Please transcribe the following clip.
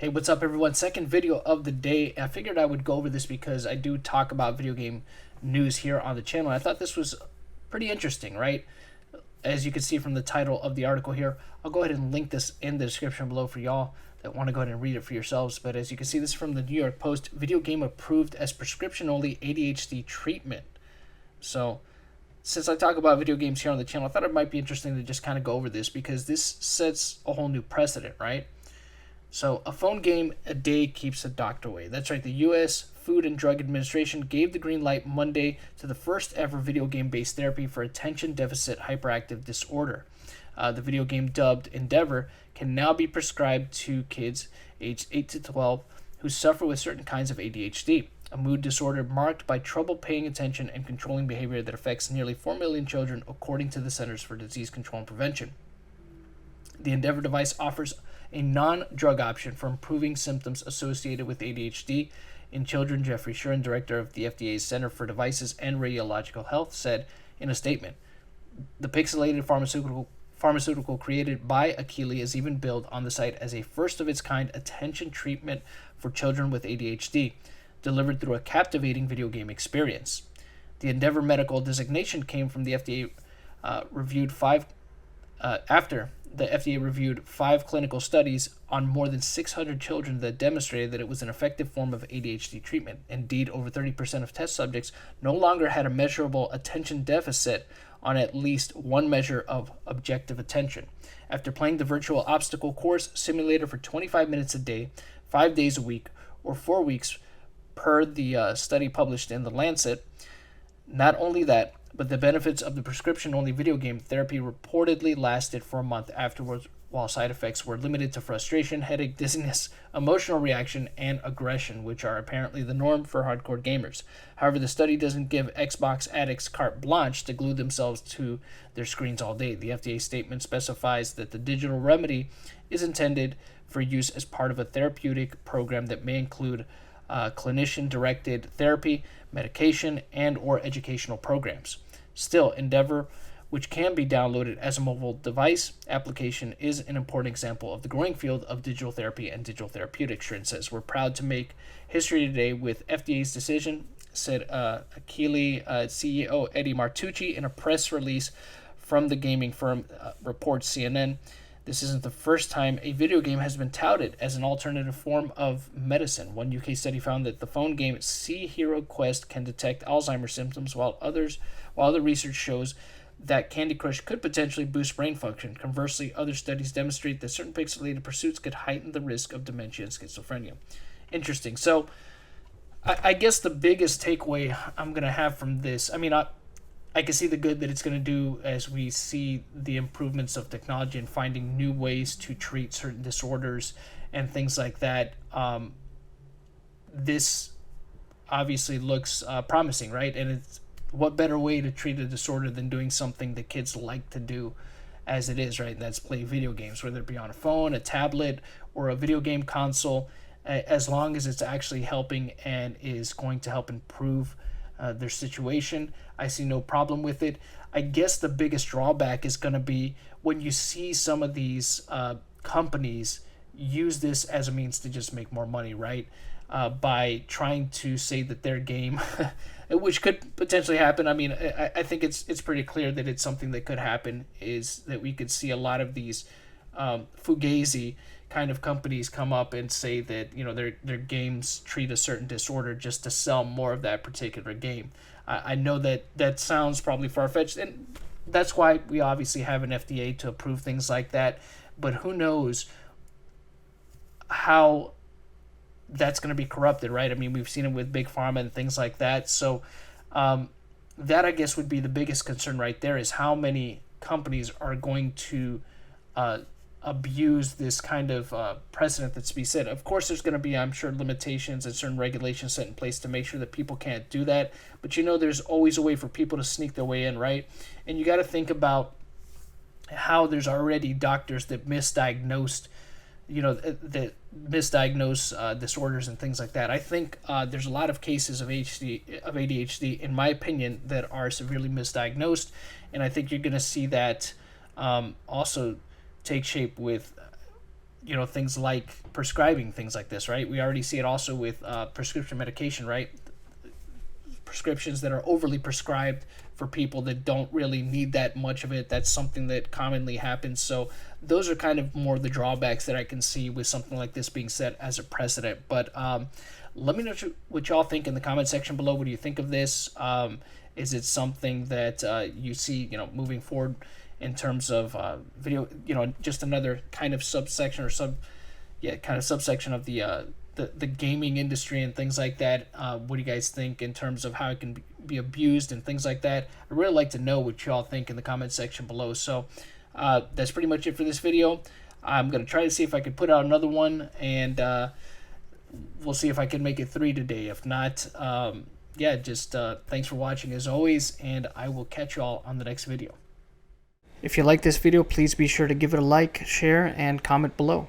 Hey, what's up, everyone? Second video of the day. I figured I would go over this because I do talk about video game news here on the channel. I thought this was pretty interesting, right? As you can see from the title of the article here, I'll go ahead and link this in the description below for y'all that want to go ahead and read it for yourselves. But as you can see, this is from the New York Post. Video game approved as prescription-only ADHD treatment. So, since I talk about video games here on the channel, I thought it might be interesting to just kind of go over this because this sets a whole new precedent, right? So, a phone game a day keeps a doctor away. That's right, the U.S. Food and Drug Administration gave the green light Monday to the first ever video game-based therapy for attention deficit hyperactive disorder. The video game, dubbed Endeavor, can now be prescribed to kids aged 8 to 12 who suffer with certain kinds of ADHD, a mood disorder marked by trouble paying attention and controlling behavior that affects nearly 4 million children, according to the Centers for Disease Control and Prevention. The Endeavor device offers a non-drug option for improving symptoms associated with ADHD in children. Jeffrey Shuren, director of the FDA's Center for Devices and Radiological Health, said in a statement, "The pixelated pharmaceutical created by Akili is even billed on the site as a first-of-its-kind attention treatment for children with ADHD, delivered through a captivating video game experience." The Endeavor medical designation came from the FDA after the FDA reviewed 5 clinical studies on more than 600 children that demonstrated that it was an effective form of ADHD treatment. Indeed, over 30% of test subjects no longer had a measurable attention deficit on at least one measure of objective attention. After playing the virtual obstacle course simulator for 25 minutes a day, 5 days a week, or 4 weeks per the study published in The Lancet. Not only that, but the benefits of the prescription-only video game therapy reportedly lasted for a month afterwards, while side effects were limited to frustration, headache, dizziness, emotional reaction, and aggression, which are apparently the norm for hardcore gamers. However, the study doesn't give Xbox addicts carte blanche to glue themselves to their screens all day. The FDA statement specifies that the digital remedy is intended for use as part of a therapeutic program that may include clinician-directed therapy, medication, and or educational programs. Still, Endeavor, which can be downloaded as a mobile device application, is an important example of the growing field of digital therapy and digital therapeutics. Shuren says, "We're proud to make history today with FDA's decision," said Akili CEO Eddie Martucci in a press release from the gaming firm, reports CNN. "This isn't the first time a video game has been touted as an alternative form of medicine. One UK study found that the phone game Sea Hero Quest can detect Alzheimer's symptoms, while other research shows that Candy Crush could potentially boost brain function. Conversely, other studies demonstrate that certain pixelated pursuits could heighten the risk of dementia and schizophrenia." Interesting. So, I guess the biggest takeaway I'm going to have from this, I can see the good that it's going to do as we see the improvements of technology and finding new ways to treat certain disorders and things like that. This obviously looks promising, right? And it's what better way to treat a disorder than doing something that kids like to do as it is, right? And that's play video games, whether it be on a phone, a tablet, or a video game console, as long as it's actually helping and is going to help improve their situation. I see no problem with it. I guess the biggest drawback is going to be when you see some of these companies use this as a means to just make more money, right? By trying to say that their game, which could potentially happen. I think it's pretty clear that it's something that could happen, is that we could see a lot of these fugazi kind of companies come up and say that their games treat a certain disorder just to sell more of that particular game. I know that sounds probably far-fetched, and that's why we obviously have an FDA to approve things like that, but who knows how that's going to be corrupted, right? We've seen it with Big Pharma and things like that. So that, I guess, would be the biggest concern right there, is how many companies are going to abuse this kind of precedent that's be set. Of course, there's going to be, I'm sure, limitations and certain regulations set in place to make sure that people can't do that. But there's always a way for people to sneak their way in, right? And you got to think about how there's already doctors that misdiagnosed, that misdiagnose disorders and things like that. I think there's a lot of cases of ADHD, in my opinion, that are severely misdiagnosed, and I think you're going to see that also take shape with things like prescribing things like this, right? We already see it also with prescription medication, right? Prescriptions that are overly prescribed for people that don't really need that much of it. That's something that commonly happens. So those are kind of more the drawbacks that I can see with something like this being set as a precedent. But let me know what y'all think in the comment section below. What do you think of this? Is it something that you see, moving forward in terms of video, just another kind of subsection or subsection of the gaming industry and things like that? What do you guys think in terms of how it can be abused and things like that? I'd really like to know what y'all think in the comment section below. So that's pretty much it for this video. I'm going to try to see if I could put out another one, and we'll see if I can make it 3 today. If not, just thanks for watching as always, and I will catch y'all on the next video. If you like this video, please be sure to give it a like, share, and comment below.